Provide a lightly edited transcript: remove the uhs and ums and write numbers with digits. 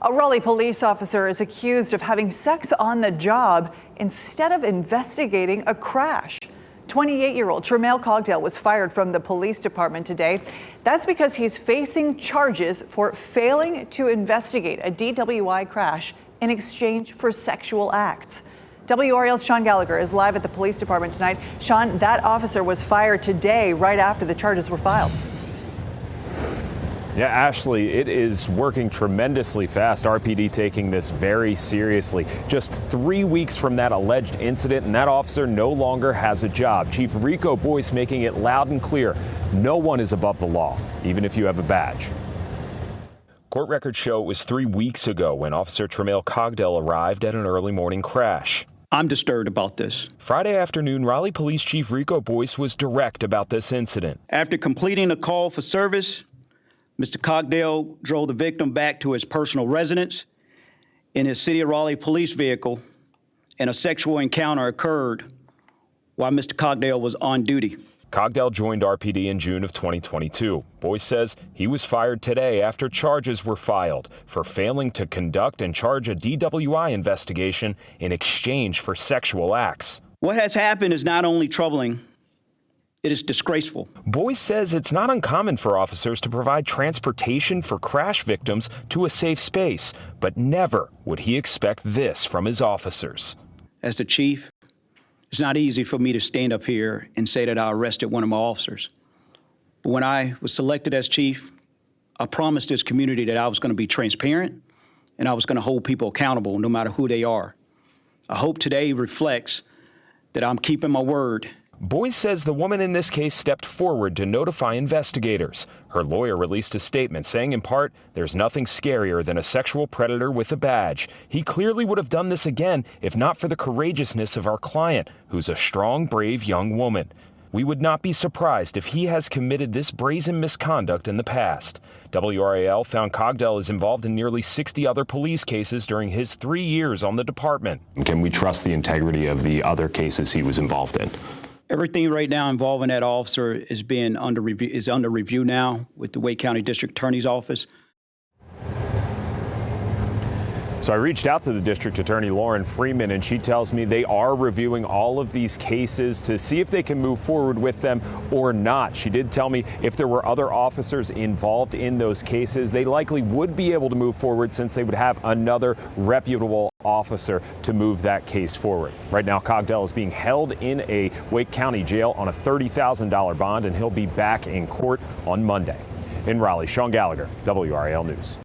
A Raleigh police officer is accused of having sex on the job instead of investigating a crash. 28-year-old Tremail Cogdale was fired from the police department today. That's because he's facing charges for failing to investigate a DWI crash in exchange for sexual acts. WRAL's Sean Gallagher is live at the police department tonight. Sean, that officer was fired today right after the charges were filed. Yeah, Ashley, it is working tremendously fast. RPD taking this very seriously. Just 3 weeks from that alleged incident, and that officer no longer has a job. Chief Rico Boyce making it loud and clear. No one is above the law, even if you have a badge. Court records show it was 3 weeks ago when Officer Tremail Cogdale arrived at an early morning crash. I'm disturbed about this. Friday afternoon, Raleigh Police Chief Rico Boyce was direct about this incident. After completing a call for service, Mr. Cogdale drove the victim back to his personal residence in his City of Raleigh police vehicle, and a sexual encounter occurred while Mr. Cogdale was on duty. Cogdale joined RPD in June of 2022. Boyce says he was fired today after charges were filed for failing to conduct and charge a DWI investigation in exchange for sexual acts. What has happened is not only troubling, it is disgraceful. Boyce says it's not uncommon for officers to provide transportation for crash victims to a safe space, but never would he expect this from his officers. As the chief, it's not easy for me to stand up here and say that I arrested one of my officers. But when I was selected as chief, I promised this community that I was going to be transparent and I was going to hold people accountable no matter who they are. I hope today reflects that I'm keeping my word. Boyce says the woman in this case stepped forward to notify investigators. Her lawyer released a statement saying, in part, there's nothing scarier than a sexual predator with a badge. He clearly would have done this again if not for the courageousness of our client, who's a strong, brave young woman. We would not be surprised if he has committed this brazen misconduct in the past. WRAL found Cogdale is involved in nearly 60 other police cases during his 3 years on the department. Can we trust the integrity of the other cases he was involved in? Everything right now involving that officer is under review now with the Wake County District Attorney's Office. So I reached out to the District Attorney Lauren Freeman, and she tells me they are reviewing all of these cases to see if they can move forward with them or not. She did tell me if there were other officers involved in those cases, they likely would be able to move forward since they would have another reputable officer to move that case forward. Right now, Cogdale is being held in a Wake County jail on a $30,000 bond, and he'll be back in court on Monday. In Raleigh, Sean Gallagher, WRAL News.